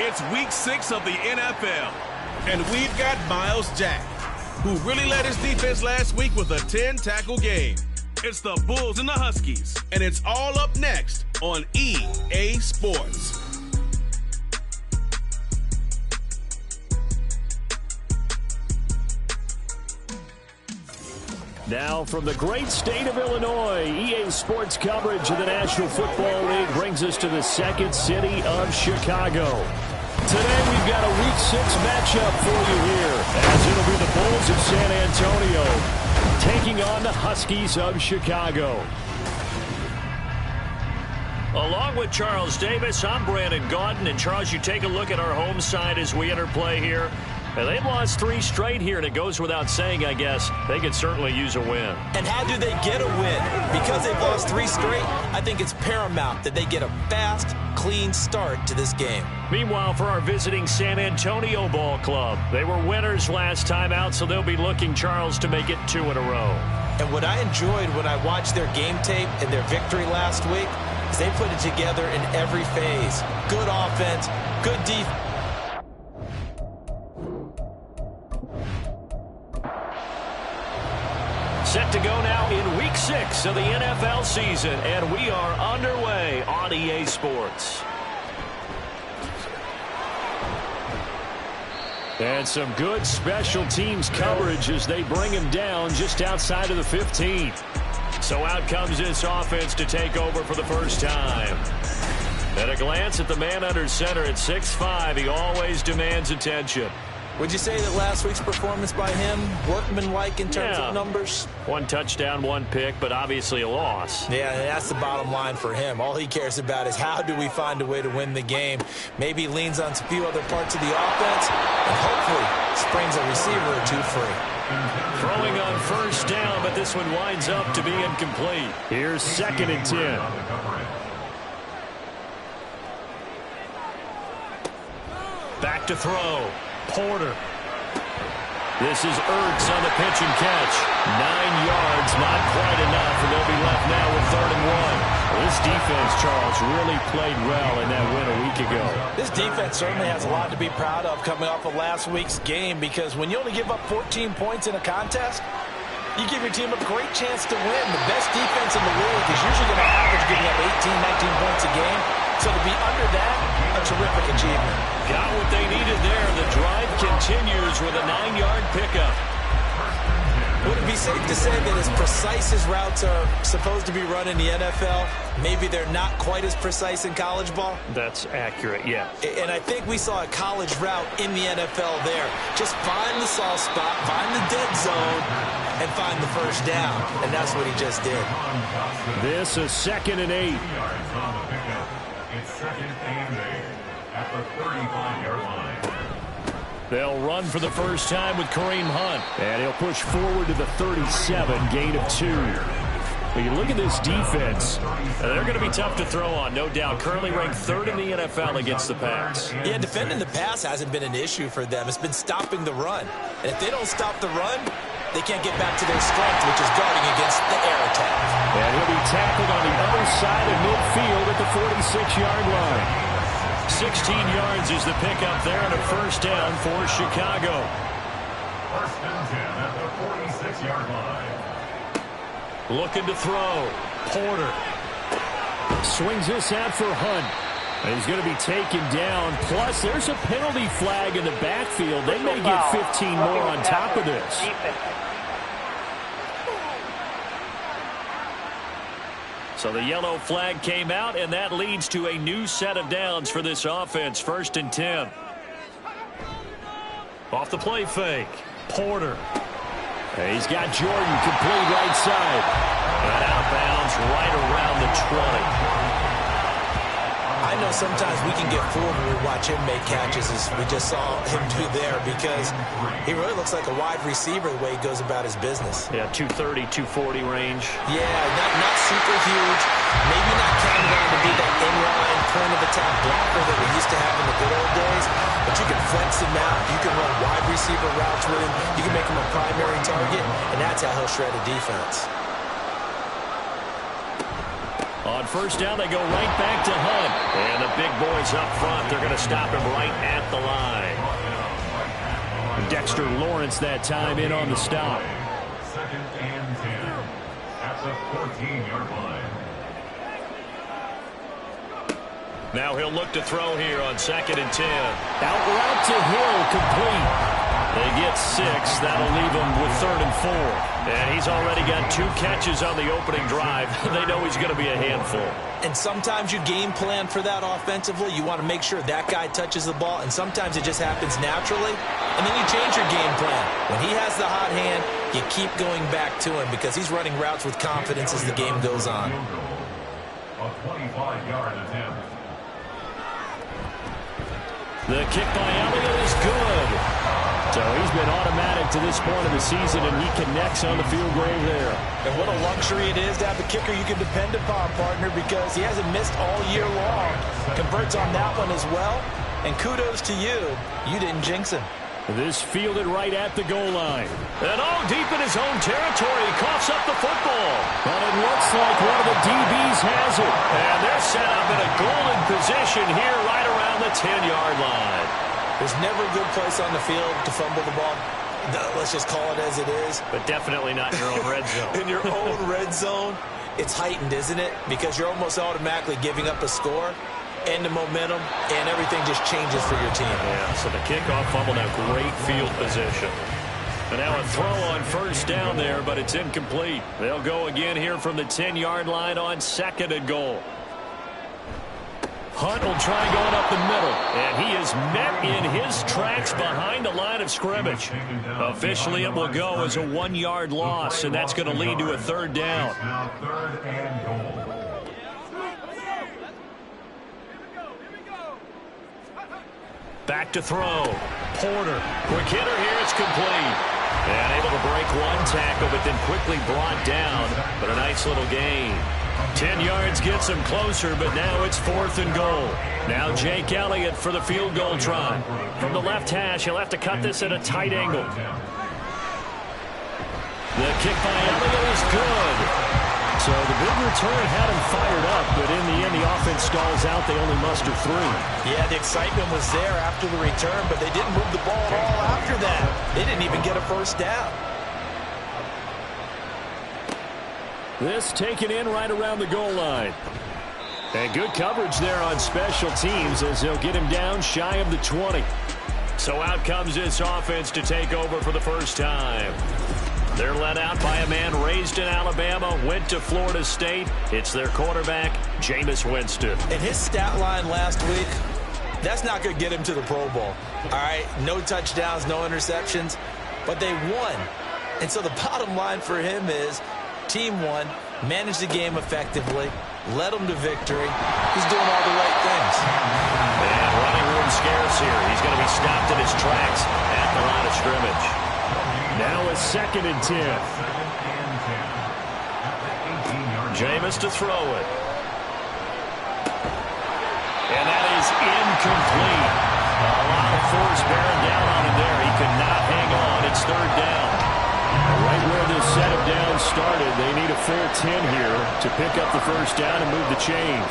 It's week 6 of the NFL, and we've got Miles Jack, who really led his defense last week with a 10-tackle game. It's the Bulls and the Huskies, and it's all up next on EA Sports. Now from the great state of Illinois, EA Sports coverage of the National Football League brings us to the second city of Chicago. Today we've got a Week 6 matchup for you here, as it'll be the Bulls of San Antonio taking on the Huskies of Chicago. Along with Charles Davis, I'm Brandon Gaudin. And Charles, you take a look at our home side as we enter play here. And they've lost 3 straight here, and it goes without saying, I guess, they could certainly use a win. And how do they get a win? Because they've lost 3 straight, I think it's paramount that they get a fast, clean start to this game. Meanwhile, for our visiting San Antonio Ball Club, they were winners last time out, so they'll be looking, Charles, to make it 2 in a row. And what I enjoyed when I watched their game tape and their victory last week is they put it together in every phase. Good offense, good defense. Set to go now in Week 6 of the NFL season, and we are underway on EA Sports. And some good special teams coverage as they bring him down just outside of the 15. So out comes this offense to take over for the first time. At a glance at the man under center at 6'5", he always demands attention. Would you say that last week's performance by him, workmanlike in terms of numbers? 1 touchdown, 1 pick, but obviously a loss. Yeah, that's the bottom line for him. All he cares about is how do we find a way to win the game. Maybe leans on a few other parts of the offense, and hopefully springs a receiver or 2 free. Throwing on first down, but this one winds up to be incomplete. Here's 2nd and 10. Back to throw. Porter. This is Ertz on the pitch and catch. 9 yards, not quite enough, and they'll be left now with 3rd and 1. Well, this defense, Charles, really played well in that win a week ago. This defense certainly has a lot to be proud of coming off of last week's game, because when you only give up 14 points in a contest, you give your team a great chance to win. The best defense in the league is usually going to average giving up 18, 19 points a game. So to be under that, a terrific achievement. Got what they needed there. The drive continues with a 9-yard pickup. Would it be safe to say that as precise as routes are supposed to be run in the NFL, maybe they're not quite as precise in college ball? That's accurate, yeah. And I think we saw a college route in the NFL there. Just find the soft spot, find the dead zone, and find the first down. And that's what he just did. This is 2nd and 8. It's 2nd and 8 at the 35-yard line. They'll run for the first time with Kareem Hunt. And he'll push forward to the 37, gain of 2. When you look at this defense, they're going to be tough to throw on, no doubt. Currently ranked 3rd in the NFL against the pass. Yeah, defending the pass hasn't been an issue for them. It's been stopping the run. And if they don't stop the run, they can't get back to their strength, which is guarding against the air attack. And he'll be tackled on the other side of midfield at the 46-yard line. 16 yards is the pickup there and a first down for Chicago. 1st and 10 at the 46-yard line. Looking to throw. Porter swings this out for Hunt. And he's going to be taken down. Plus, there's a penalty flag in the backfield. They may get 15 more on top of this. So the yellow flag came out, and that leads to a new set of downs for this offense. 1st and 10. Off the play fake. Porter. And he's got Jordan complete right side. And out of bounds right around the 20. I know sometimes we can get fooled when we watch him make catches, as we just saw him do there, because he really looks like a wide receiver the way he goes about his business. Yeah, 230, 240 range. Yeah, not super huge. Maybe not counted on to be that inline point-of-attack blocker that we used to have in the good old days, but you can flex him out. You can run wide receiver routes with him. You can make him a primary target, and that's how he'll shred a defense. On first down, they go right back to Hunt. And the big boys up front, they're going to stop him right at the line. Dexter Lawrence that time in on the stop. 2nd and 10 at the 14-yard line. Now he'll look to throw here on 2nd and 10. Out route to Hill, complete. They get 6. That'll leave him with 3rd and 4. And he's already got 2 catches on the opening drive. They know he's going to be a handful. And sometimes you game plan for that offensively. You want to make sure that guy touches the ball, and sometimes it just happens naturally. And then you change your game plan. When he has the hot hand, you keep going back to him because he's running routes with confidence as the game goes on. A 25-yard attempt. The kick by Elliott is good. So he's been automatic to this point of the season, and he connects on the field goal there. And what a luxury it is to have a kicker you can depend upon, partner, because he hasn't missed all year long. Converts on that one as well. And kudos to you. You didn't jinx him. This fielded right at the goal line. And deep in his own territory, he coughs up the football. But it looks like one of the DBs has it. And they're set up in a golden position here right around the 10-yard line. There's never a good place on the field to fumble the ball. Let's just call it as it is. But definitely not in your own red zone. In your own red zone, it's heightened, isn't it? Because you're almost automatically giving up a score and the momentum, and everything just changes for your team. Yeah, so the kickoff fumble, now great field position. And now a throw on first down there, but it's incomplete. They'll go again here from the 10-yard line on 2nd and goal. Hunt will try going up the middle, and he is met in his tracks behind the line of scrimmage. Officially, it will go as a 1-yard loss, and that's going to lead to a 3rd down. Now 3rd and goal. Back to throw. Porter. Quick hitter here. It's complete. And able to break one tackle, but then quickly brought down. But a nice little gain. 10 yards gets him closer, but now it's 4th and goal. Now Jake Elliott for the field goal try. From the left hash, he'll have to cut this at a tight angle. The kick by Elliott is good. So the big return had him fired up, but in the end, the offense stalls out. They only muster 3. Yeah, the excitement was there after the return, but they didn't move the ball at all after that. They didn't even get a first down. This taken in right around the goal line. And good coverage there on special teams as they'll get him down shy of the 20. So out comes this offense to take over for the first time. They're led out by a man raised in Alabama, went to Florida State. It's their quarterback, Jameis Winston. And his stat line last week, that's not going to get him to the Pro Bowl. All right, no touchdowns, no interceptions, but they won. And so the bottom line for him is team won, managed the game effectively, led them to victory. He's doing all the right things. And running room scarce here. He's going to be stopped in his tracks at the line of scrimmage. Now a 2nd and 10. Jameis to throw it. And that is incomplete. A lot of force bearing down on him there. He could not hang on. It's 3rd down. Right where this set of downs started, they need a full 10 here to pick up the first down and move the chains.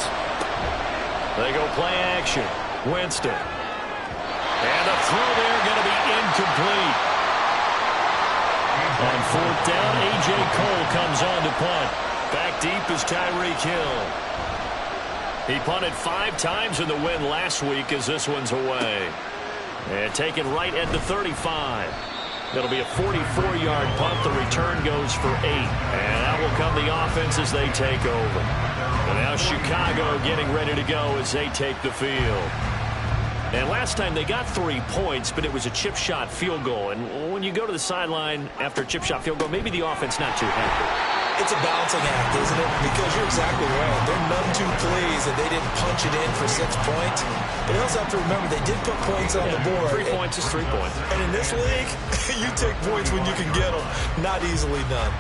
They go play action. Winston. And the throw there going to be incomplete. On 4th down, A.J. Cole comes on to punt. Back deep is Tyreek Hill. He punted 5 times in the win last week as this one's away. And taken right at the 35. It'll be a 44-yard punt. The return goes for 8. And that will come the offense as they take over. And now Chicago getting ready to go as they take the field. And last time they got 3 points, but it was a chip shot field goal. And when you go to the sideline after a chip shot field goal, maybe the offense not too happy. It's a balancing act, isn't it? Because you're exactly right. They're none too pleased that they didn't punch it in for 6 points. But you also have to remember they did put points on the board. 3 points is 3 points. And in this league, you take points when you can get them. Not easily done.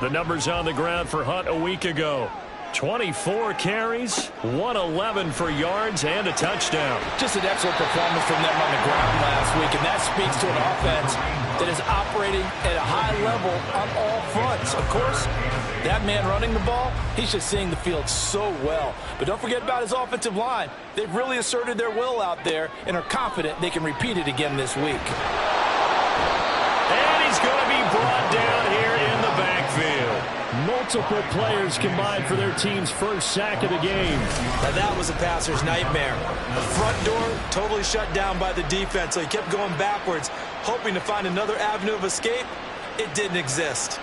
The numbers on the ground for Hunt a week ago. 24 carries, 111 for yards, and a touchdown. Just an excellent performance from them on the ground last week, and that speaks to an offense that is operating at a high level on all fronts. Of course, That man running the ball, he's just seeing the field so well. But don't forget about his offensive line. They've really asserted their will out there and are confident they can repeat it again this week. And he's going to be brought down here in the backfield. Multiple players combined for their team's first sack of the game. Now that was a passer's nightmare. The front door totally shut down by the defense, so he kept going backwards, hoping to find another avenue of escape. It didn't exist.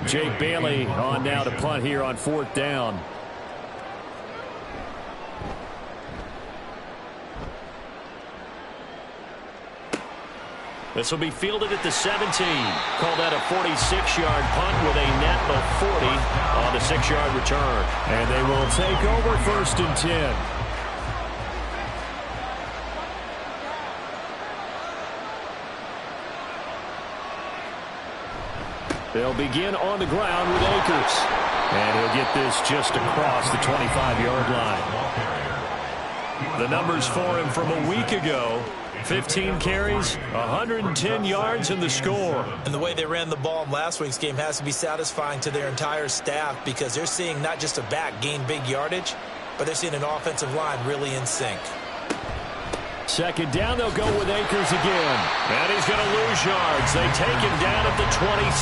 Jake Bailey on now to punt here on 4th down. This will be fielded at the 17. Call that a 46-yard punt with a net of 40 on the 6-yard return. And they will take over 1st and 10. They'll begin on the ground with Akers. And he'll get this just across the 25-yard line. The numbers for him from a week ago: 15 carries, 110 yards, and the score. And the way they ran the ball in last week's game has to be satisfying to their entire staff, because they're seeing not just a back gain big yardage, but they're seeing an offensive line really in sync. 2nd down, they'll go with Akers again. And he's going to lose yards. They take him down at the 26.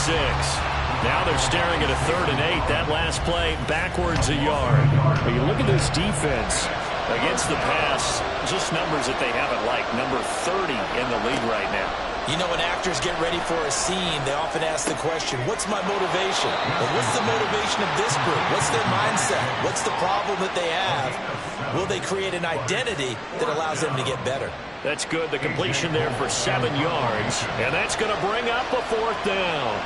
Now they're staring at a 3rd and 8. That last play backwards a yard. But you look at this defense against the pass, just numbers that they haven't liked. Number 30 in the league right now. You know, when actors get ready for a scene, they often ask the question, what's my motivation? Well, what's the motivation of this group? What's their mindset? What's the problem that they have? Will they create an identity that allows them to get better? That's good. The completion there for 7 yards. And that's going to bring up a 4th down.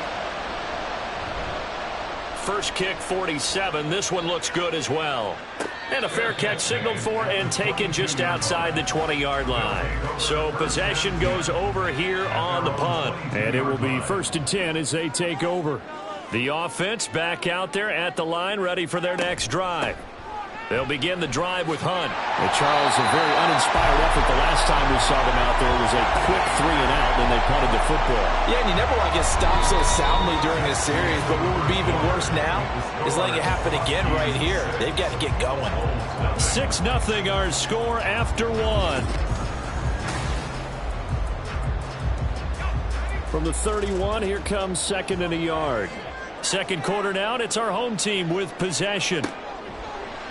First kick, 47. This one looks good as well. And a fair catch signaled for and taken just outside the 20-yard line. So possession goes over here on the punt. And it will be 1st and 10 as they take over. The offense back out there at the line, ready for their next drive. They'll begin the drive with Hunt. And Charles, a very uninspired effort the last time we saw them out there. It was a quick 3 and out, then they punted the football. Yeah, and you never want to get stopped so soundly during a series, but what would be even worse now is letting it happen again right here. They've got to get going. 6-0 our score after 1. From the 31, here comes 2nd and a yard. Second quarter now, and it's our home team with possession.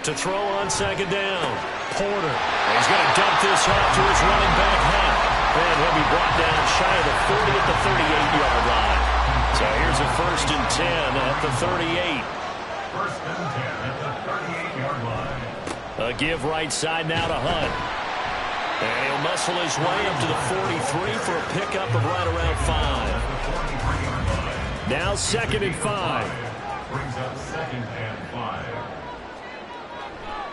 To throw on 2nd down, Porter. He's going to dump this off to his running back, Hunt. And he'll be brought down shy of the 40 at the 38-yard line. So here's a 1st and 10 at the 38. 1st and 10 at the 38-yard line. A give right side now to Hunt. And he'll muscle his way up to the 43 for a pickup of right around 5. Now 2nd and 5. Brings up 2nd and 5.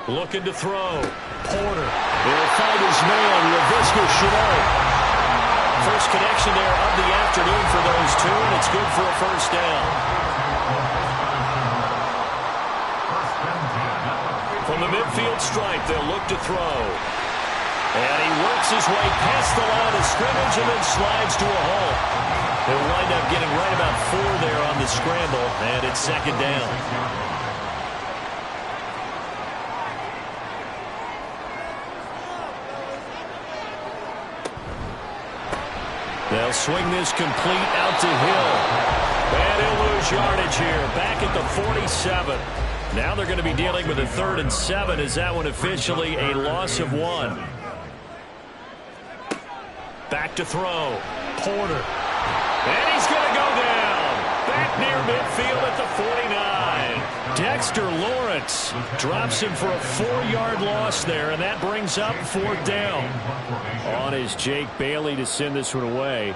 Looking to throw. Porter. He'll find his man, Laviska Shenault. First connection there of the afternoon for those two, and it's good for a 1st down. From the midfield stripe, they'll look to throw. And he works his way past the line of scrimmage and then slides to a halt. He'll wind up getting right about 4 there on the scramble, and it's 2nd down. They'll swing this complete out to Hill. And he'll lose yardage here. Back at the 47. Now they're going to be dealing with a 3rd and 7. Is that one officially a loss of 1? Back to throw. Porter. And he's going to go down. Back near midfield at the 49. Dexter Lawrence drops him for a 4-yard loss there, and that brings up 4th down. On is Jake Bailey to send this one away.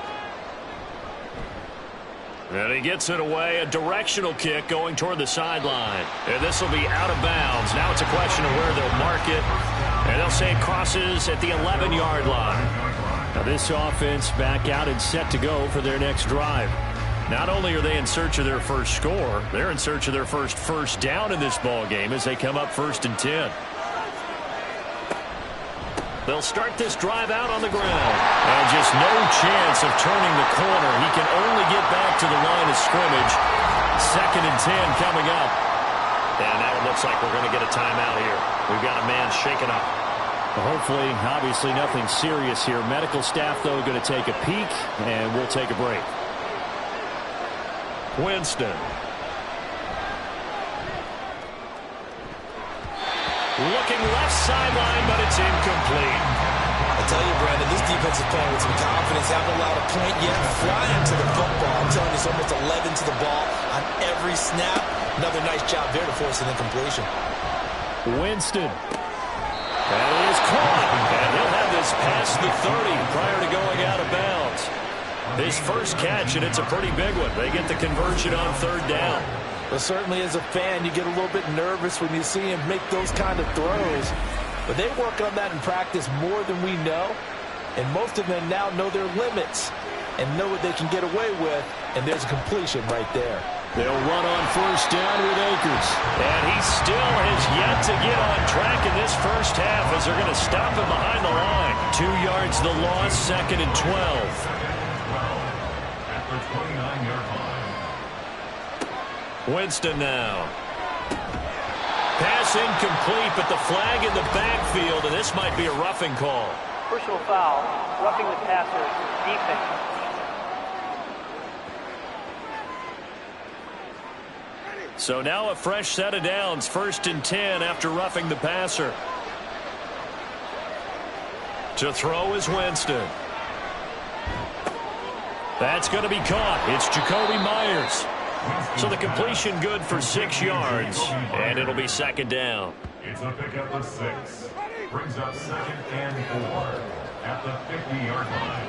And he gets it away, a directional kick going toward the sideline. And this will be out of bounds. Now it's a question of where they'll mark it. And they'll say it crosses at the 11-yard line. Now this offense back out and set to go for their next drive. Not only are they in search of their first score, they're in search of their first down in this ball game as they come up 1st and 10. They'll start this drive out on the ground. And just no chance of turning the corner. He can only get back to the line of scrimmage. 2nd and 10 coming up. And now it looks like we're going to get a timeout here. We've got a man shaken up. Well, hopefully, obviously nothing serious here. Medical staff, though, going to take a peek, and we'll take a break. Winston. Looking left sideline, but it's incomplete. I tell you, Brandon, this defense is playing with some confidence. Haven't allowed a point yet. Flying to the football. I'm telling you, it's almost 11 to the ball on every snap. Another nice job there to force an incompletion. Winston. And it is caught. And he'll have this past the 30 prior to going out of bounds. His first catch, and it's a pretty big one. They get the conversion on 3rd down. Well, certainly as a fan, you get a little bit nervous when you see him make those kind of throws. But they work on that in practice more than we know. And most of them now know their limits and know what they can get away with. And there's a completion right there. They'll run on 1st down with Akers. And he still has yet to get on track in this first half as they're going to stop him behind the line. 2 yards the loss, 2nd and 12. At the 29-yard line. Winston now. Pass incomplete, but the flag in the backfield, and this might be a roughing call. Personal foul, roughing the passer, defense. So now a fresh set of downs, 1st and 10 after roughing the passer. To throw is Winston. That's going to be caught. It's Jacoby Myers. So the completion good for 6 yards, and it'll be 2nd down. It's a pickup of 6. Brings up 2nd and 4 at the 50-yard line.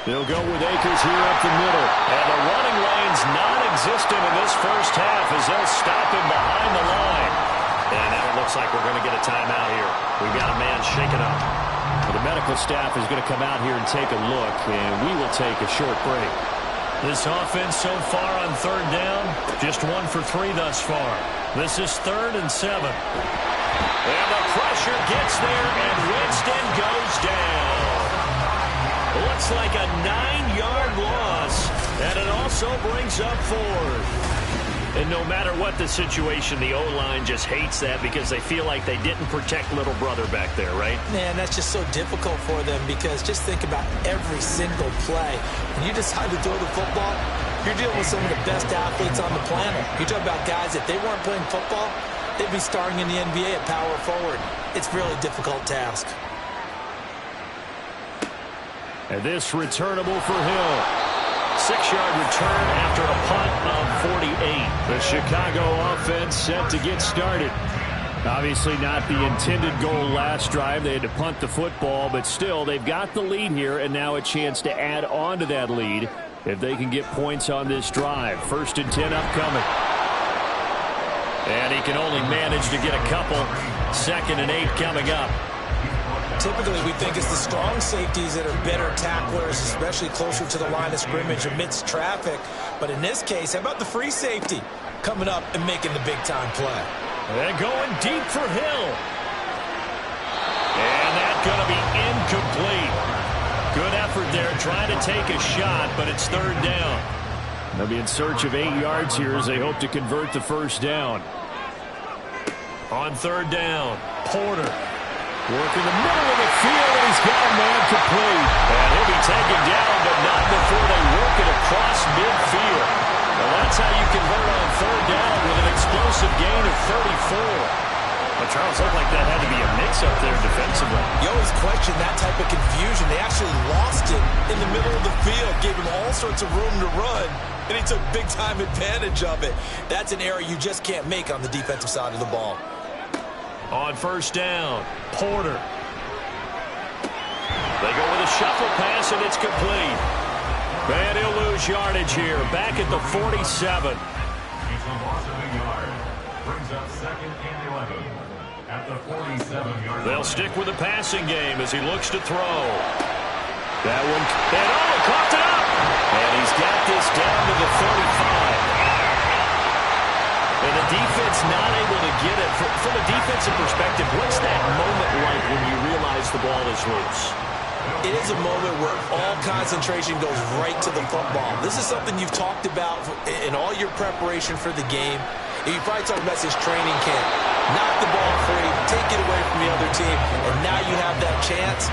They'll go with Akers here up the middle. And the running lane's non-existent in this first half as they'll stop him behind the line. And now it looks like we're going to get a timeout here. We've got a man shaken up. Well, the medical staff is going to come out here and take a look, and we will take a short break. This offense so far on 3rd down, just 1 for 3 thus far. This is 3rd and 7. And the pressure gets there, and Winston goes down. Looks like a 9-yard loss, and it also brings up 4th. And no matter what the situation, the O-line just hates that because they feel like they didn't protect little brother back there, right? Man, that's just so difficult for them because just think about every single play. When you decide to throw the football, you're dealing with some of the best athletes on the planet. You talk about guys, if they weren't playing football, they'd be starring in the NBA at power forward. It's a really difficult task. And this returnable for Hill. 6-yard return after a punt of 48. The Chicago offense set to get started. Obviously not the intended goal last drive. They had to punt the football, but still they've got the lead here and now a chance to add on to that lead if they can get points on this drive. 1st and 10 upcoming. And he can only manage to get a couple. 2nd and 8 coming up. Typically, we think it's the strong safeties that are better tacklers, especially closer to the line of scrimmage amidst traffic. But in this case, how about the free safety coming up and making the big-time play? And going deep for Hill. And that's going to be incomplete. Good effort there trying to take a shot, but it's 3rd down. They'll be in search of 8 yards here as they hope to convert the 1st down. On 3rd down, Porter. Work in the middle of the field, and he's got a man complete. And he'll be taken down, but not before they work it across midfield. Well, that's how you convert on 3rd down with an explosive gain of 34. But Charles, looked like that had to be a mix-up there defensively. You always question that type of confusion. They actually lost it in the middle of the field, gave him all sorts of room to run, and he took big-time advantage of it. That's an error you just can't make on the defensive side of the ball. On 1st down, Porter. They go with a shuffle pass, and it's complete. And he'll lose yardage here, back at the 47. It's a loss of a yard. Brings up 2nd and 11 at the 47-yard line. They'll stick with the passing game as he looks to throw. That one, and oh, coughed it up. And he's got this down to the 35. And the defense not able to get it. From a defensive perspective, what's that moment like when you realize the ball is loose? It is a moment where all concentration goes right to the football. This is something you've talked about in all your preparation for the game. You probably talked about this training camp. Knock the ball free, take it away from the other team, and now you have that chance.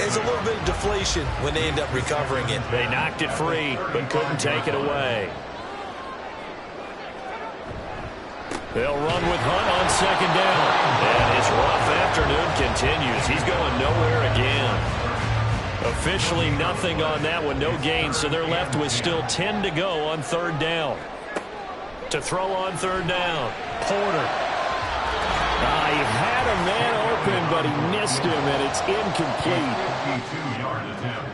It's a little bit of deflation when they end up recovering it. They knocked it free, but couldn't take it away. They'll run with Hunt on second down. And his rough afternoon continues. He's going nowhere again. Officially nothing on that one, no gain, so they're left with still 10 to go on third down. To throw on third down, Porter. He had a man open, but he missed him, and it's incomplete. 52-yard attempt.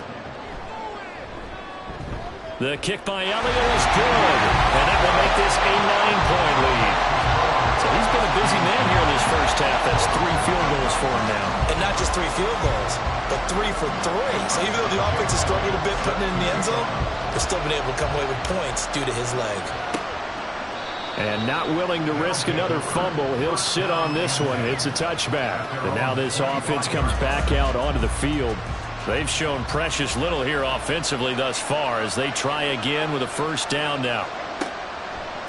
The kick by Elliott is good, and that will make this a 9-point lead. So he's been a busy man here in this first half. That's 3 field goals for him now. And not just 3 field goals, but 3 for 3. So even though the offense has struggled a bit putting it in the end zone, they've still been able to come away with points due to his leg. And not willing to risk another fumble. He'll sit on this one. It's a touchback. And now this offense comes back out onto the field. They've shown precious little here offensively thus far as they try again with a first down now.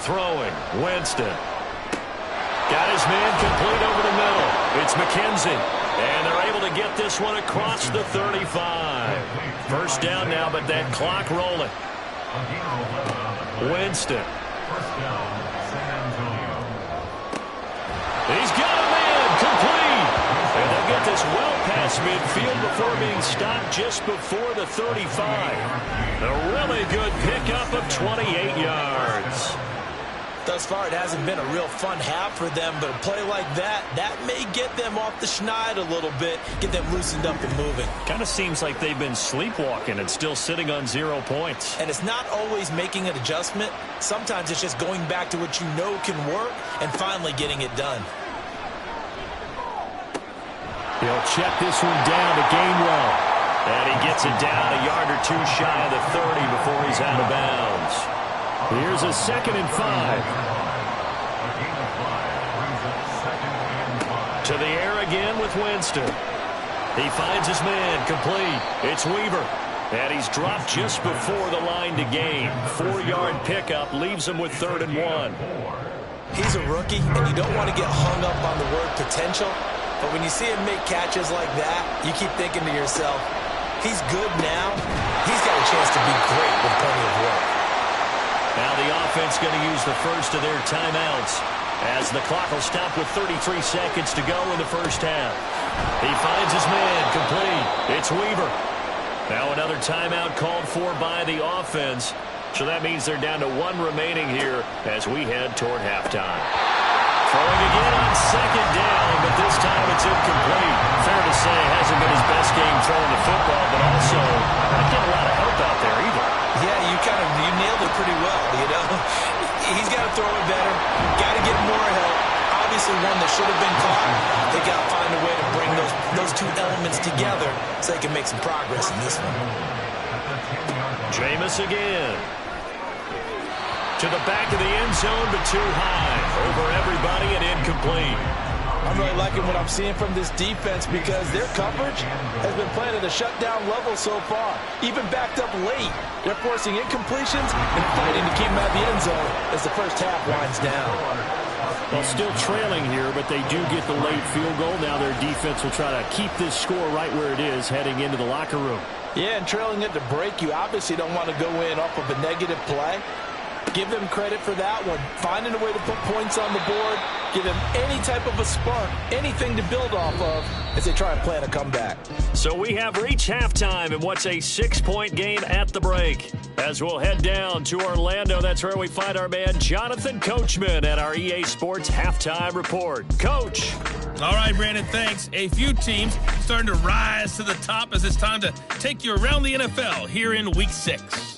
Throwing, Winston. Got his man complete over the middle. It's McKenzie. And they're able to get this one across the 35. First down now, but that clock rolling. Winston. First down, San Antonio. He's got a man complete. And they'll get this well past midfield before being stopped just before the 35. A really good pickup of 28 yards. Thus far, it hasn't been a real fun half for them, but a play like that may get them off the schneid a little bit, get them loosened up and moving. Kind of seems like they've been sleepwalking and still sitting on 0 points. And it's not always making an adjustment. Sometimes it's just going back to what you know can work and finally getting it done. He'll check this one down to Gainwell. And he gets it down a yard or 2 shy of the 30 before he's out of bounds. Here's a 2nd and 5. To the air again with Winston. He finds his man complete. It's Weaver. And he's dropped just before the line to gain. 4-yard pickup leaves him with 3rd and 1. He's a rookie, and you don't want to get hung up on the word potential. But when you see him make catches like that, you keep thinking to yourself, he's good now. He's got a chance to be great with plenty of work. Now the offense going to use the first of their timeouts as the clock will stop with 33 seconds to go in the first half. He finds his man complete. It's Weaver. Now another timeout called for by the offense. So that means they're down to 1 remaining here as we head toward halftime. Throwing again on 2nd down, but this time it's incomplete. Fair to say, hasn't been his best game throwing the football, but also not getting a lot of help out there either. Yeah, you nailed it pretty well, you know. He's got to throw it better, got to get more help. Obviously one that should have been caught. They got to find a way to bring those 2 elements together so they can make some progress in this one. Jameis again. To the back of the end zone, but too high. Over everybody and incomplete. I'm really liking what I'm seeing from this defense because their coverage has been playing at a shutdown level so far. Even backed up late. They're forcing incompletions and fighting to keep them out of the end zone as the first half winds down. Well, still trailing here, but they do get the late field goal. Now their defense will try to keep this score right where it is heading into the locker room. Yeah, and trailing at the break, you obviously don't want to go in off of a negative play. Give them credit for that one. Finding a way to put points on the board. Give them any type of a spark, anything to build off of as they try and plan a comeback. So we have reached halftime in what's a 6-point game at the break. As we'll head down to Orlando, that's where we find our man Jonathan Coachman at our EA Sports Halftime Report. Coach. All right, Brandon, thanks. A few teams starting to rise to the top as it's time to take you around the NFL here in Week 6.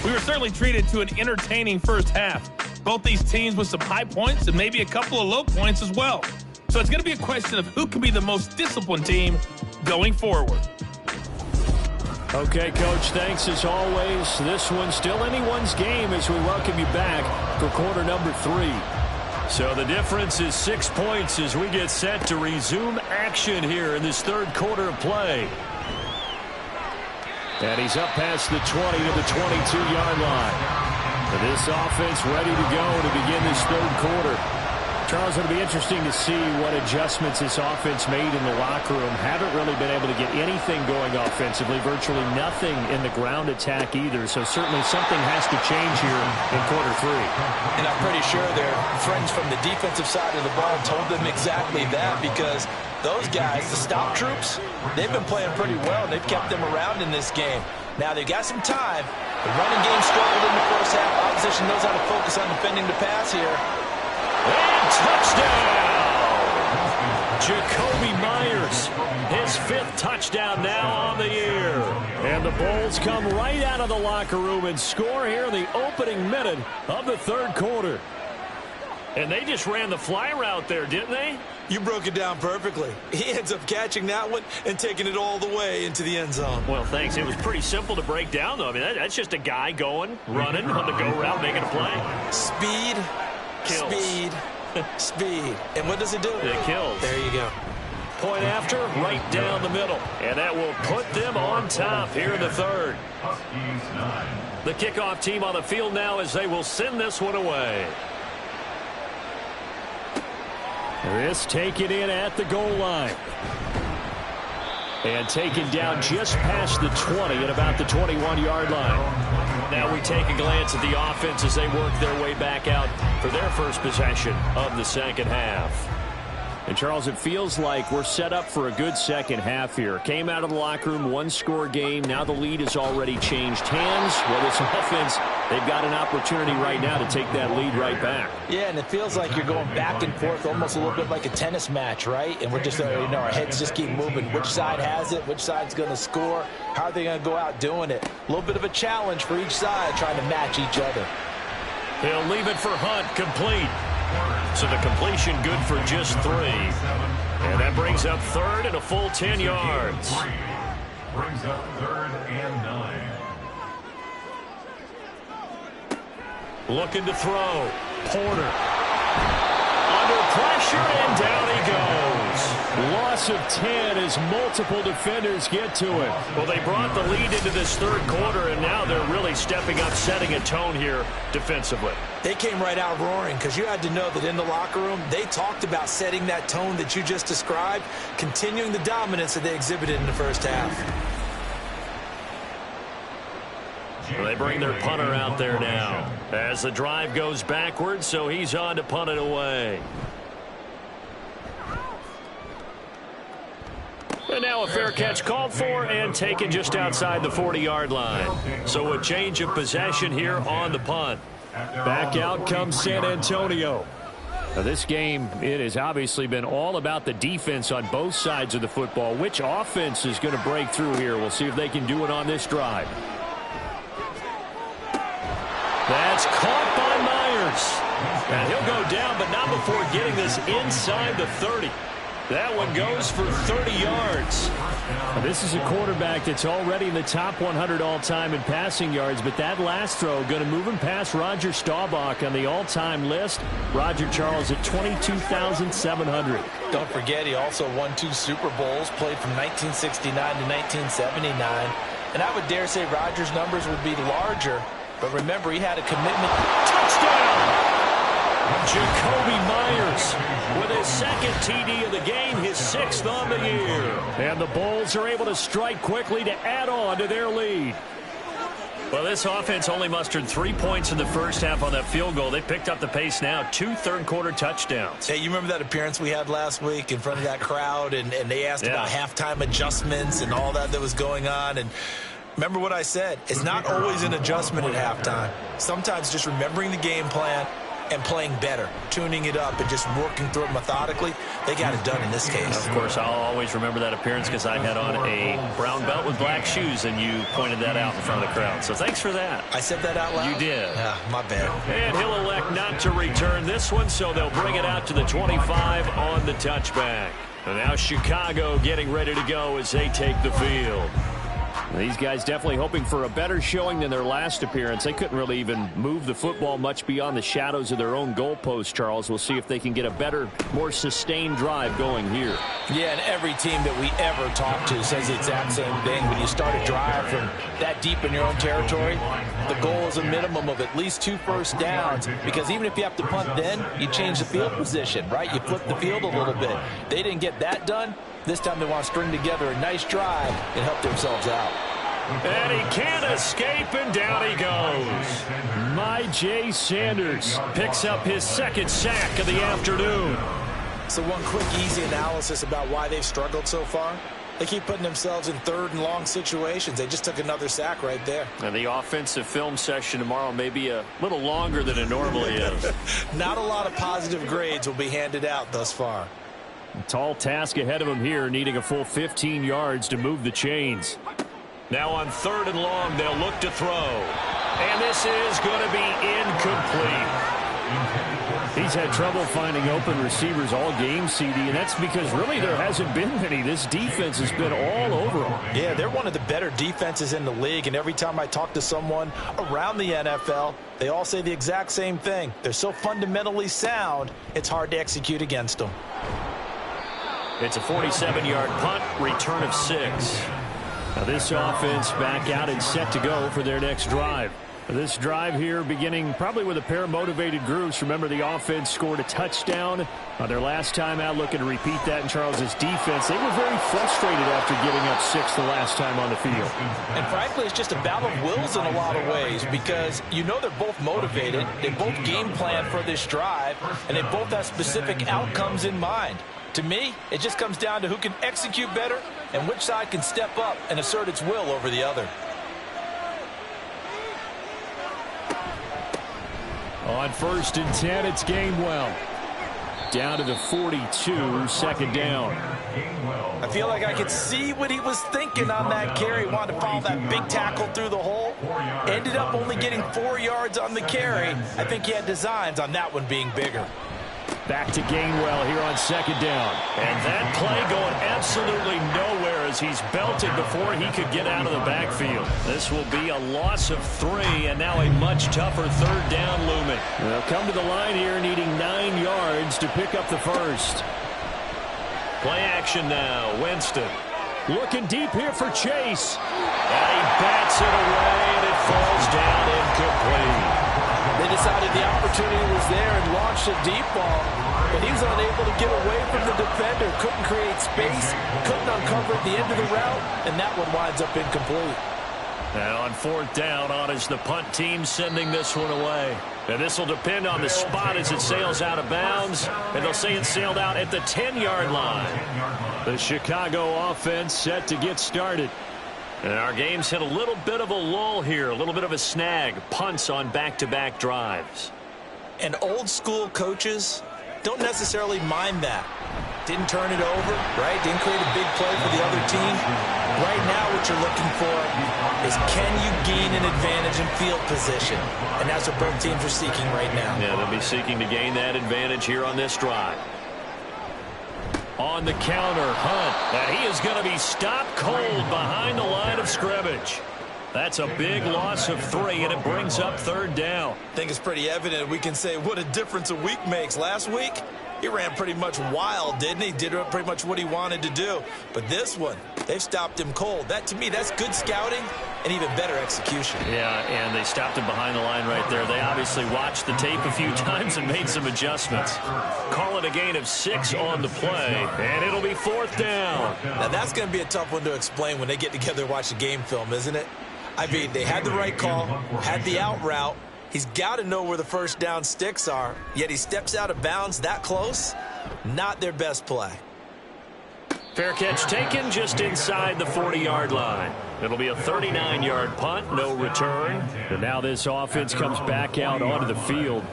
We were certainly treated to an entertaining first half. Both these teams with some high points and maybe a couple of low points as well. So it's going to be a question of who can be the most disciplined team going forward. Okay, Coach, thanks as always. This one's still anyone's game as we welcome you back for quarter number 3. So the difference is 6 points as we get set to resume action here in this third quarter of play. And he's up past the 20 to the 22-yard line. This offense ready to go to begin this third quarter. Charles, it'll be interesting to see what adjustments this offense made in the locker room. Haven't really been able to get anything going offensively, virtually nothing in the ground attack either. So certainly something has to change here in quarter 3. And I'm pretty sure their friends from the defensive side of the ball told them exactly that, because those guys, the stop troops, they've been playing pretty well. They've kept them around in this game. Now they've got some time. The running game struggled in the first half. Opposition knows how to focus on defending the pass here. And touchdown! Jacoby Myers, his 5th touchdown now on the year. And the Bulls come right out of the locker room and score here in the opening minute of the third quarter. And they just ran the fly route there, didn't they? You broke it down perfectly. He ends up catching that one and taking it all the way into the end zone. Well, thanks. It was pretty simple to break down, though. I mean, that's just a guy going, running on the go route, making a play. Speed, kills. Speed, speed. And what does it do? It kills. There you go. Point after, right down the middle. And that will put them on top here in the third. The kickoff team on the field now as they will send this one away. This taken in at the goal line. And taken down just past the 20 at about the 21-yard line. Now we take a glance at the offense as they work their way back out for their first possession of the second half. And, Charles, it feels like we're set up for a good second half here. Came out of the locker room, one-score game. Now the lead has already changed hands. Well, this offense, they've got an opportunity right now to take that lead right back. Yeah, and it feels like you're going back and forth, almost a little bit like a tennis match, right? And we're just, our heads just keep moving. Which side has it? Which side's going to score? How are they going to go out doing it? A little bit of a challenge for each side, trying to match each other. He'll leave it for Hunt, complete. So the completion good for just 3. And that brings up third and a full 10 yards. Brings up 3rd and 9. Looking to throw. Porter. Under pressure, and down he goes. Loss of 10 as multiple defenders get to it. Well, they brought the lead into this third quarter, and now they're really stepping up, setting a tone here defensively. They came right out roaring, because you had to know that in the locker room, they talked about setting that tone that you just described, continuing the dominance that they exhibited in the first half. Well, they bring their punter out there now as the drive goes backwards, so he's on to punt it away. And now a fair catch called for and taken just outside the 40-yard line. So a change of possession here on the punt. Back out comes San Antonio. Now this game, it has obviously been all about the defense on both sides of the football. Which offense is going to break through here? We'll see if they can do it on this drive. That's caught by Myers. And he'll go down, but not before getting this inside the 30. That one goes for 30 yards. Now, this is a quarterback that's already in the top 100 all-time in passing yards, but that last throw going to move him past Roger Staubach on the all-time list. Roger Charles at 22,700. Don't forget, he also won 2 Super Bowls, played from 1969 to 1979. And I would dare say Roger's numbers would be larger, but remember, he had a commitment. Touchdown! Jacoby Myers with his second TD of the game, his 6th on the year. And the Bulls are able to strike quickly to add on to their lead. Well, this offense only mustered 3 points in the first half on that field goal. They picked up the pace now, 2 third-quarter touchdowns. Hey, you remember that appearance we had last week in front of that crowd, and they asked about halftime adjustments and all that was going on, and remember what I said. It's not always an adjustment at halftime. Sometimes just remembering the game plan, and playing better, tuning it up and just working through it methodically. They got it done in this case. Of course, I'll always remember that appearance because I had on a brown belt with black shoes, and you pointed that out in front of the crowd. So thanks for that. I said that out loud? You did. My bad. And he'll elect not to return this one, so they'll bring it out to the 25 on the touchback. And now Chicago getting ready to go as they take the field. These guys definitely hoping for a better showing than their last appearance. They couldn't really even move the football much beyond the shadows of their own goalpost, Charles. We'll see if they can get a better, more sustained drive going here. Yeah, and every team that we ever talk to says the exact same thing. When you start a drive from that deep in your own territory, the goal is a minimum of at least 2 first downs, because even if you have to punt then, you change the field position, right? You flip the field a little bit. They didn't get that done. This time they want to string together a nice drive and help themselves out. And he can't escape, and down he goes. Jay Sanders picks up his second sack of the afternoon. So one quick, easy analysis about why they've struggled so far. They keep putting themselves in 3rd and long situations. They just took another sack right there. And the offensive film session tomorrow may be a little longer than it normally is. Not a lot of positive grades will be handed out thus far. A tall task ahead of him here, needing a full 15 yards to move the chains. Now on 3rd and long, they'll look to throw. And this is going to be incomplete. He's had trouble finding open receivers all game, CD, and that's because really there hasn't been many. This defense has been all over them. Yeah, they're one of the better defenses in the league, and every time I talk to someone around the NFL, they all say the exact same thing. They're so fundamentally sound, it's hard to execute against them. It's a 47-yard punt, return of 6. Now this offense back out and set to go for their next drive. This drive here beginning probably with a pair of motivated groups. Remember, the offense scored a touchdown their last time out. Looking to repeat that in Charles's defense. They were very frustrated after giving up 6 the last time on the field. And frankly, it's just a battle of wills in a lot of ways, because you know they're both motivated. They both game plan for this drive, and they both have specific outcomes in mind. To me, it just comes down to who can execute better and which side can step up and assert its will over the other. On 1st and 10, it's Gainwell. Down to the 42, 2nd down. I feel like I could see what he was thinking on that carry. Wanted to follow that big tackle through the hole. Ended up only getting 4 yards on the carry. I think he had designs on that one being bigger. Back to Gainwell here on 2nd down. And that play going absolutely nowhere as he's belted before he could get out of the backfield. This will be a loss of 3, and now a much tougher 3rd down looming. They'll come to the line here needing 9 yards to pick up the first. Play action now. Winston. Looking deep here for Chase. And he bats it away, and it falls down incomplete. They decided the opportunity was there and launched a deep ball, but he was unable to get away from the defender, couldn't create space, couldn't uncover the end of the route, and that one winds up incomplete. And on 4th down, on is the punt team sending this one away. And this will depend on the spot as it sails out of bounds, and they'll say it sailed out at the 10-yard line. The Chicago offense set to get started. And our game's hit a little bit of a lull here, a little bit of a snag. Punts on back-to-back drives. And old-school coaches don't necessarily mind that. Didn't turn it over, right? Didn't create a big play for the other team. Right now what you're looking for is, can you gain an advantage in field position? And that's what both teams are seeking right now. Yeah, they'll be seeking to gain that advantage here on this drive. On the counter, Hunt. And he is going to be stopped cold behind the line of scrimmage. That's a big loss of 3, and it brings up 3rd down. I think it's pretty evident we can say what a difference a week makes. Last week, he ran pretty much wild, didn't he? Did pretty much what he wanted to do. But this one, they've stopped him cold. That, to me, that's good scouting and even better execution. Yeah, and they stopped him behind the line right there. They obviously watched the tape a few times and made some adjustments. Call it a gain of 6 on the play, and it'll be 4th down. Now, that's going to be a tough one to explain when they get together and watch the game film, isn't it? I mean, they had the right call, had the out route. He's got to know where the first down sticks are, yet he steps out of bounds that close. Not their best play. Fair catch taken just inside the 40-yard line. It'll be a 39-yard punt, no return. And now this offense comes back out onto the field.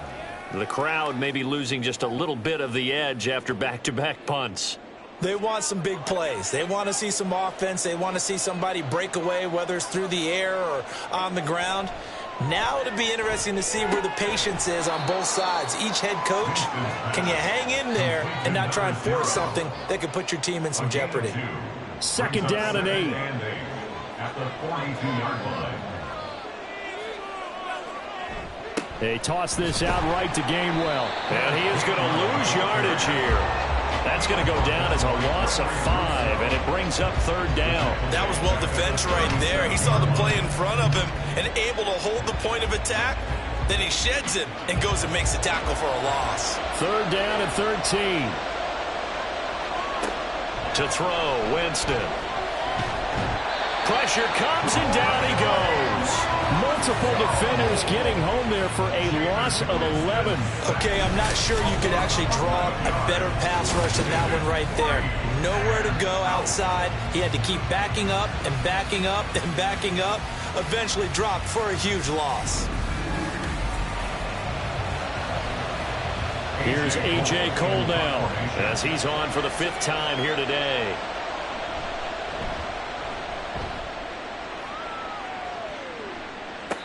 The crowd may be losing just a little bit of the edge after back-to-back punts. They want some big plays. They want to see some offense. They want to see somebody break away, whether it's through the air or on the ground. Now it'll be interesting to see where the patience is on both sides. Each head coach, can you hang in there and not try and force something that could put your team in some jeopardy? 2nd down and 8. At the 42-yard line. They toss this out right to Gainwell. And he is going to lose yardage here. That's going to go down as a loss of 5, and it brings up 3rd down. That was well defended right there. He saw the play in front of him and able to hold the point of attack. Then he sheds him and goes and makes a tackle for a loss. 3rd down and 13. To throw, Winston. Pressure comes, and down he goes. Multiple defenders getting home there for a loss of 11. Okay, I'm not sure you could actually draw a better pass rush than that one right there. Nowhere to go outside. He had to keep backing up and backing up and backing up. Eventually dropped for a huge loss. Here's A.J. Coldell as he's on for the 5th time here today.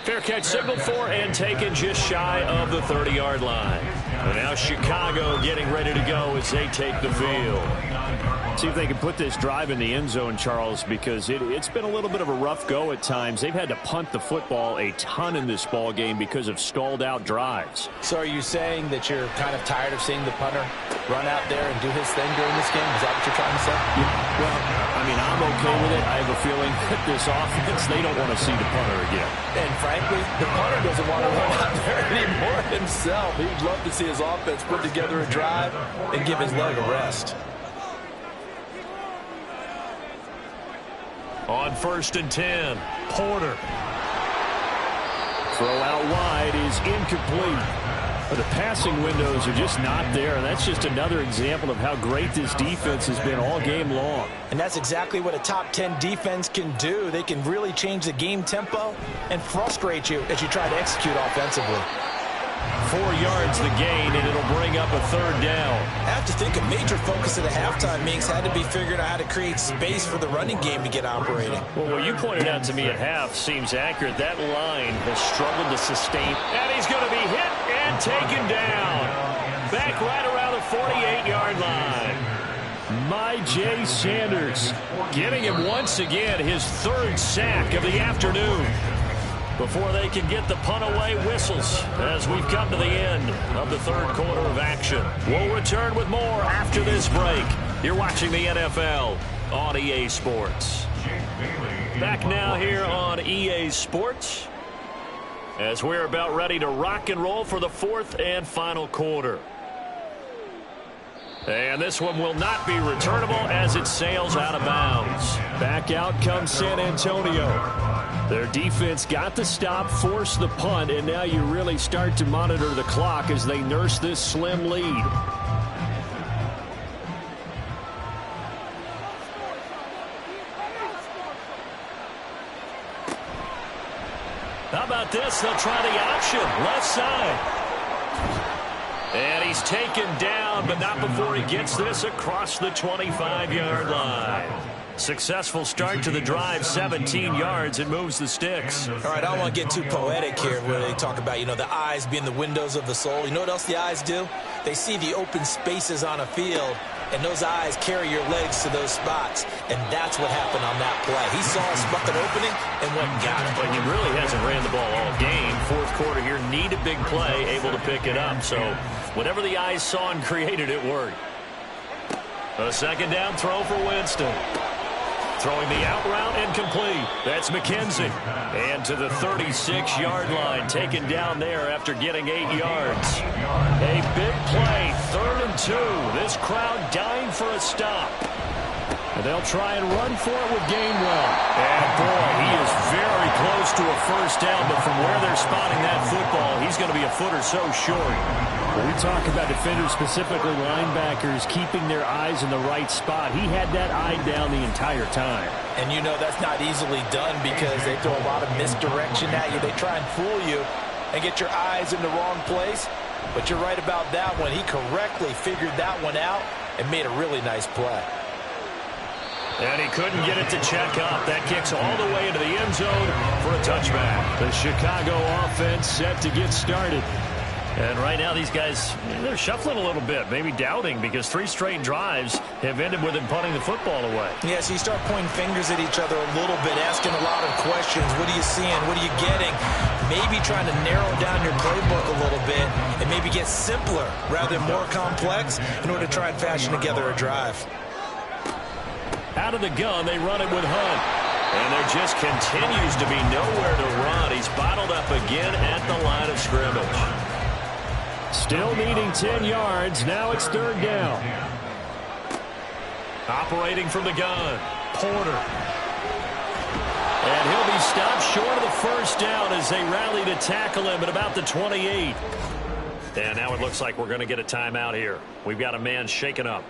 Fair catch signaled for and taken just shy of the 30-yard line. And now Chicago getting ready to go as they take the field. See if they can put this drive in the end zone, Charles, because it's been a little bit of a rough go at times. They've had to punt the football a ton in this ball game because of stalled-out drives. So are you saying that you're kind of tired of seeing the punter run out there and do his thing during this game? Is that what you're trying to say? Yeah, well, I mean, I'm okay with it. I have a feeling that this offense, they don't want to see the punter again. And frankly, the punter doesn't want to run out there anymore himself. He'd love to see his offense put together a drive and give his leg a rest. On 1st and 10, Porter. Throw out wide is incomplete. But the passing windows are just not there, and that's just another example of how great this defense has been all game long. And that's exactly what a top 10 defense can do. They can really change the game tempo and frustrate you as you try to execute offensively. 4 yards the gain, and it'll bring up a 3rd down. I have to think a major focus of the halftime meetings had to be figuring out how to create space for the running game to get operating. Well, what you pointed out to me at half seems accurate. That line has struggled to sustain. And he's going to be hit and taken down. Back right around the 48-yard line. Jay Sanders getting him once again his 3rd sack of the afternoon. Before they can get the punt away, whistles as we've come to the end of the 3rd quarter of action. We'll return with more after this break. You're watching the NFL on EA Sports. Back now here on EA Sports as we're about ready to rock and roll for the 4th and final quarter. And this one will not be returnable as it sails out of bounds. Back out comes San Antonio. Their defense got the stop, forced the punt, and now you really start to monitor the clock as they nurse this slim lead. How about this? They'll try the option. Left side. And he's taken down, but not before he gets this across the 25-yard line. Successful start to the drive, 17 yards, and moves the sticks. All right, I don't want to get too poetic here where they talk about, the eyes being the windows of the soul. You know what else the eyes do? They see the open spaces on a field, and those eyes carry your legs to those spots, and that's what happened on that play. He saw a fucking opening and went and got it. But he really hasn't ran the ball all game. 4th quarter here, need a big play, able to pick it up. So whatever the eyes saw and created, it worked. A 2nd down throw for Winston. Throwing the out route incomplete. That's McKenzie. And to the 36-yard line, taken down there after getting 8 yards. A big play, 3rd and 2. This crowd dying for a stop. And they'll try and run for it with Gainwell. And boy, he is very close to a 1st down, but from where they're spotting that football, he's going to be a foot or so short. When we talk about defenders, specifically linebackers, keeping their eyes in the right spot, he had that eye down the entire time. And that's not easily done because they throw a lot of misdirection at you. They try and fool you and get your eyes in the wrong place. But you're right about that one. He correctly figured that one out and made a really nice play. And he couldn't get it to check up. That kicks all the way into the end zone for a touchback. The Chicago offense set to get started. And right now these guys, they're shuffling a little bit, maybe doubting, because 3 straight drives have ended with him punting the football away. Yeah, so you start pointing fingers at each other a little bit, asking a lot of questions. What are you seeing? What are you getting? Maybe trying to narrow down your playbook a little bit and maybe get simpler rather than more complex in order to try and fashion together a drive. Out of the gun, they run it with Hunt. And there just continues to be nowhere to run. He's bottled up again at the line of scrimmage. Still needing 10 yards. Now it's 3rd down. Operating from the gun, Porter. And he'll be stopped short of the 1st down as they rally to tackle him at about the 28. And now it looks like we're going to get a timeout here. We've got a man shaken up.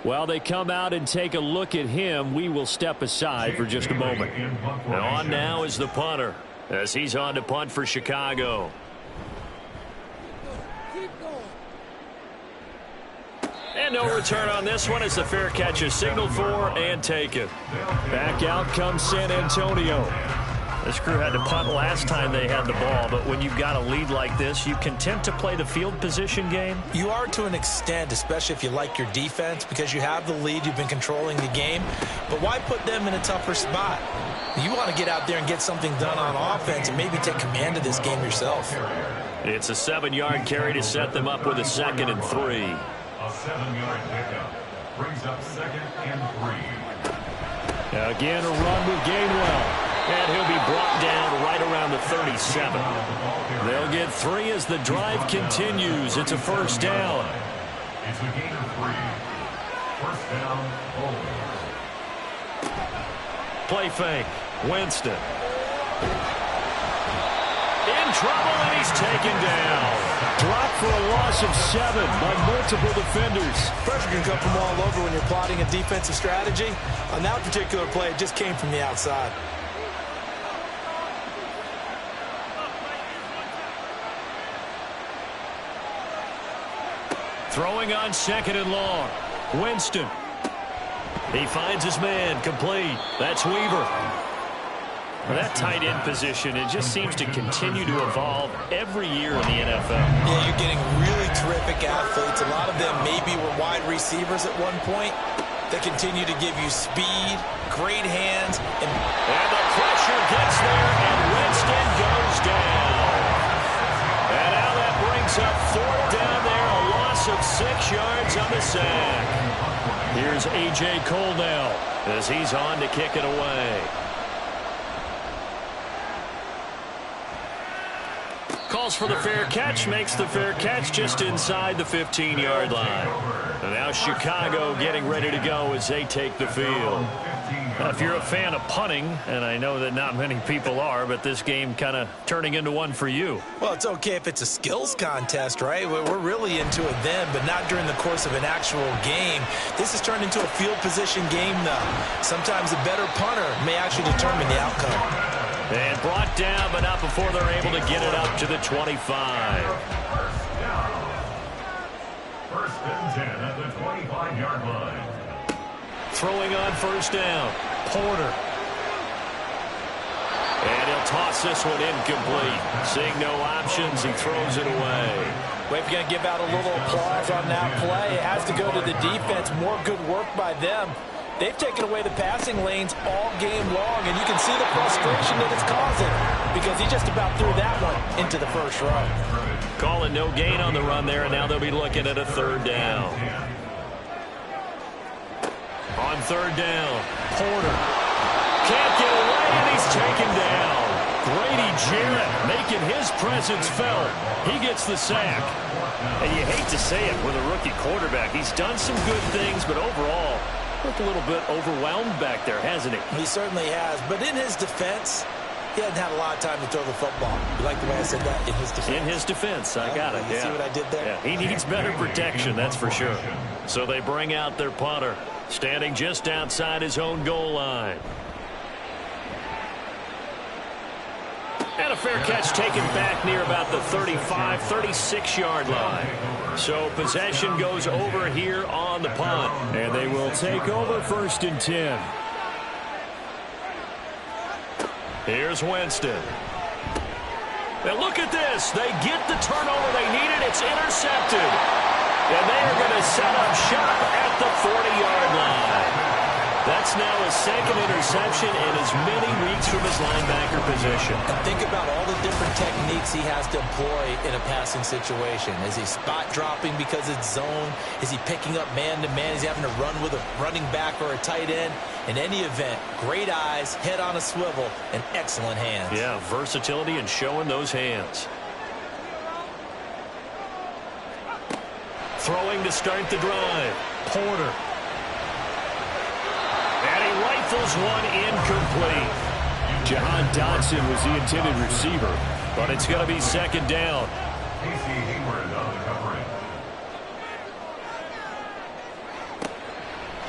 While they come out and take a look at him, we will step aside for just a moment. And on now is the punter as he's on to punt for Chicago. And no return on this one as the fair catch is signaled for and taken. Back out comes San Antonio. This crew had to punt last time they had the ball, but when you've got a lead like this, you content to play the field position game? You are to an extent, especially if you like your defense, because you have the lead, you've been controlling the game. But why put them in a tougher spot? You want to get out there and get something done on offense and maybe take command of this game yourself. It's a 7-yard carry to set them up with a 2nd and 3. A 7-yard pickup brings up 2nd and 3. Again, a run with Gainwell. And he'll be brought down right around the 37. They'll get 3 as the drive continues. It's a 1st down. It's a gain of 3. 1st down, Bowling. Play fake. Winston. In trouble, and he's taken down. Dropped for a loss of 7 by multiple defenders. Pressure can come from all over when you're plotting a defensive strategy. On that particular play, it just came from the outside. Throwing on 2nd and long. Winston. He finds his man, complete. That's Weaver. That tight end position, it just seems to continue to evolve every year in the NFL. Yeah, you're getting really terrific athletes. A lot of them maybe were wide receivers at one point. They continue to give you speed, great hands. And the pressure gets there, and Winston goes down. And now that brings up 4th down there, a loss of 6 yards on the sack. Here's A.J. Cole now as he's on to kick it away. Calls for the fair catch, makes the fair catch just inside the 15-yard line. And now Chicago getting ready to go as they take the field. Now, if you're a fan of punting, and I know that not many people are, but this game kind of turning into one for you. Well, it's okay if it's a skills contest, right? We're really into it then, but not during the course of an actual game. This has turned into a field position game, though. Sometimes a better punter may actually determine the outcome. And brought down, but not before they're able to get it up to the 25. 1st and 10 at the 25-yard line. Throwing on 1st down, Porter. And he'll toss this one incomplete. Seeing no options, he throws it away. Well, if you're going to give out a little applause on that play, it has to go to the defense. More good work by them. They've taken away the passing lanes all game long, and you can see the frustration that it's causing because he just about threw that one into the 1st row. Calling no gain on the run there, and now they'll be looking at a 3rd down. On 3rd down, Porter. Can't get away, and he's taken down. Grady Jarrett making his presence felt. He gets the sack. And you hate to say it with a rookie quarterback. He's done some good things, but overall, looked a little bit overwhelmed back there, hasn't he? He certainly has. But in his defense, he hasn't had a lot of time to throw the football. You like the way I said that? In his defense. In his defense. I got it. You see what I did there? Yeah, he needs better protection, that's for sure. So they bring out their punter, standing just outside his own goal line. And a fair catch taken back near about the 35, 36-yard line. So possession goes over here on the punt. And they will take over 1st and 10. Here's Winston. And look at this. They get the turnover they needed. It's intercepted. And they are going to set up shop at the 40-yard line. That's now his 2nd interception in as many weeks from his linebacker position. And think about all the different techniques he has to employ in a passing situation. Is he spot dropping because it's zone? Is he picking up man-to-man? Is he having to run with a running back or a tight end? In any event, great eyes, head on a swivel, and excellent hands. Yeah, versatility and showing those hands. Throwing to start the drive. Porter. And he rifles one incomplete. Jahan Dotson was the intended receiver. But it's going to be 2nd down. Casey Hayward on the covering.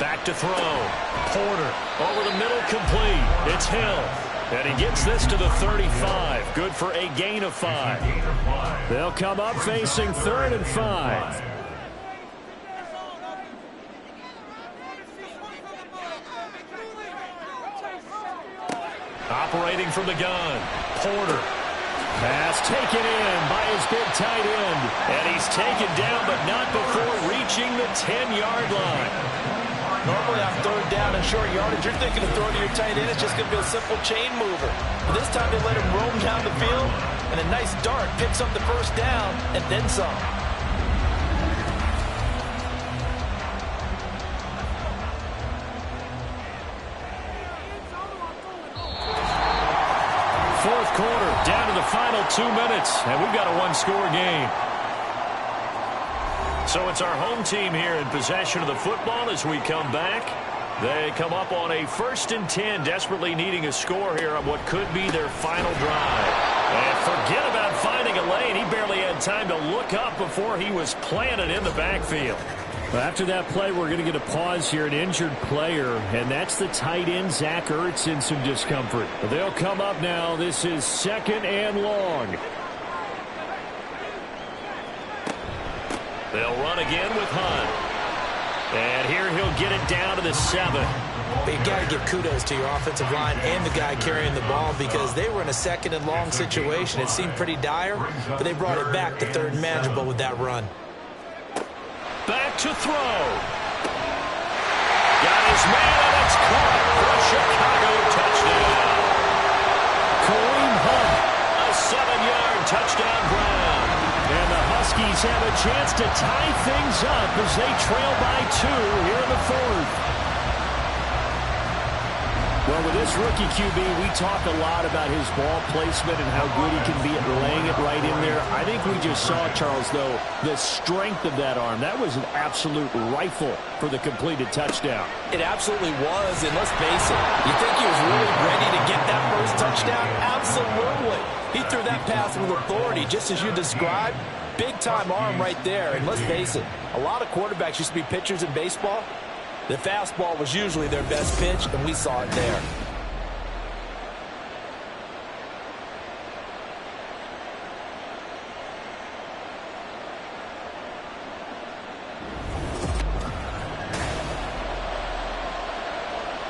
Back to throw. Porter over the middle, complete. It's Hill. And he gets this to the 35. Good for a gain of 5. They'll come up facing 3rd and 5. Operating from the gun. Porter. Pass taken in by his big tight end. And he's taken down, but not before reaching the 10-yard line. Normally on 3rd down and short yardage, you're thinking of throwing to your tight end. It's just going to be a simple chain mover. But this time they let him roam down the field, and a nice dart picks up the 1st down and then some. Fourth quarter, down to the final 2 minutes, and we've got a one-score game. So it's our home team here in possession of the football as we come back. They come up on a 1st and 10, desperately needing a score here on what could be their final drive. And forget about finding a lane. He barely had time to look up before he was planted in the backfield. Well, after that play, we're going to get a pause here, an injured player, and that's the tight end, Zach Ertz, in some discomfort. But they'll come up now. This is 2nd and long. They'll run again with Hunt. And here he'll get it down to the 7. But you got to give kudos to your offensive line and the guy carrying the ball because they were in a 2nd and long situation. It seemed pretty dire, but they brought it back to 3rd and manageable with that run. Back to throw. Got his man, and it's caught for a Chicago touchdown. Kareem Hunt. A 7-yard touchdown Brown. And the Huskies have a chance to tie things up as they trail by 2 here in the 4th. Well, with this rookie QB, we talk a lot about his ball placement and how good he can be at laying it right in there. I think we just saw, Charles, though, the strength of that arm. That was an absolute rifle for the completed touchdown. It absolutely was, and let's face it, you think he was really ready to get that first touchdown? Absolutely. He threw that pass with authority, just as you described. Big-time arm right there, and let's face it, a lot of quarterbacks used to be pitchers in baseball. The fastball was usually their best pitch, and we saw it there.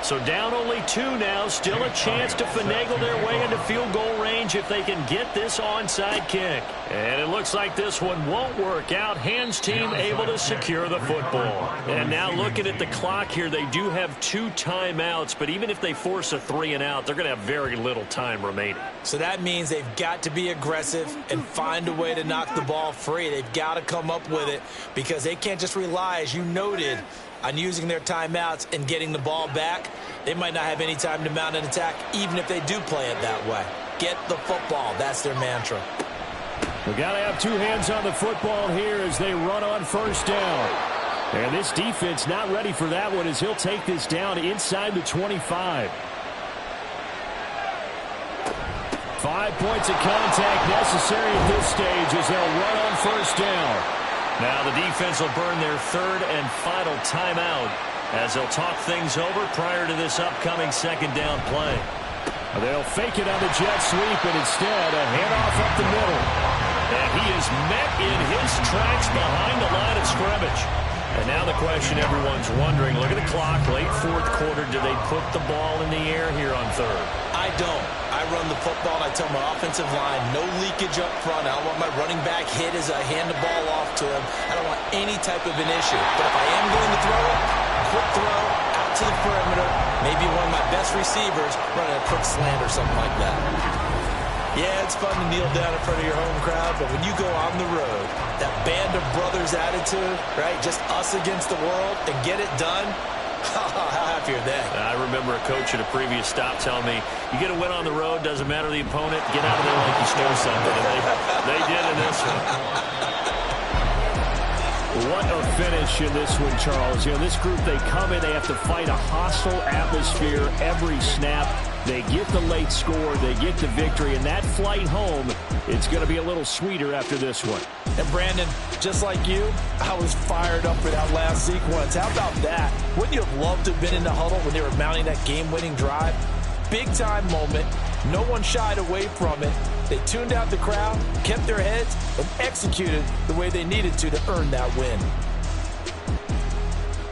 So down only 2 now, still a chance to finagle their way into field goal range if they can get this onside kick. And it looks like this one won't work out. Hands team able to secure the football. And now looking at the clock here, they do have 2 timeouts, but even if they force a 3 and out, they're going to have very little time remaining. So that means they've got to be aggressive and find a way to knock the ball free. They've got to come up with it because they can't just rely, as you noted, on using their timeouts and getting the ball back. They might not have any time to mount an attack, even if they do play it that way. Get the football. That's their mantra. We got to have 2 hands on the football here as they run on 1st down. And this defense not ready for that one as he'll take this down inside the 25. 5 points of contact necessary at this stage as they'll run on 1st down. Now the defense will burn their 3rd and final timeout as they'll talk things over prior to this upcoming 2nd down play. They'll fake it on the jet sweep, and instead a handoff up the middle. And he is met in his tracks behind the line of scrimmage. And now the question everyone's wondering, look at the clock, late fourth quarter, do they put the ball in the air here on third? I don't. I run the football, and I tell my offensive line, no leakage up front. I don't want my running back hit as I hand the ball off to him. I don't want any type of an issue. But if I am going to throw it, quick throw, out to the perimeter, maybe one of my best receivers running a quick slant or something like that. Yeah, it's fun to kneel down in front of your home crowd, but when you go on the road, that band of brothers attitude, right, just us against the world, and get it done, how happy are they? I remember a coach at a previous stop telling me, you get a win on the road, doesn't matter the opponent, get out of there like you stole something, and they did in this one. What a finish in this one, Charles. You know, this group, they come in, they have to fight a hostile atmosphere every snap. They get the late score, they get the victory, and that flight home, it's going to be a little sweeter after this one. And Brandon, just like you, I was fired up for that last sequence. How about that? Wouldn't you have loved to have been in the huddle when they were mounting that game-winning drive? Big-time moment. No one shied away from it. They tuned out the crowd, kept their heads, and executed the way they needed to earn that win.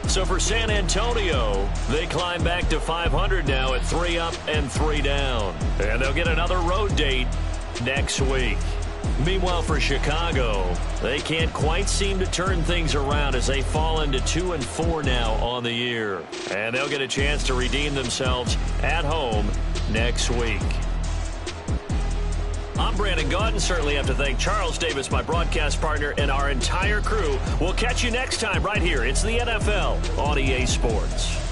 So for San Antonio, they climb back to 500 now at 3 up and 3 down. And they'll get another road date next week. Meanwhile, for Chicago, they can't quite seem to turn things around as they fall into 2-4 now on the year. And they'll get a chance to redeem themselves at home next week. I'm Brandon Gaudin. Certainly have to thank Charles Davis, my broadcast partner, and our entire crew. We'll catch you next time right here. It's the NFL on EA Sports.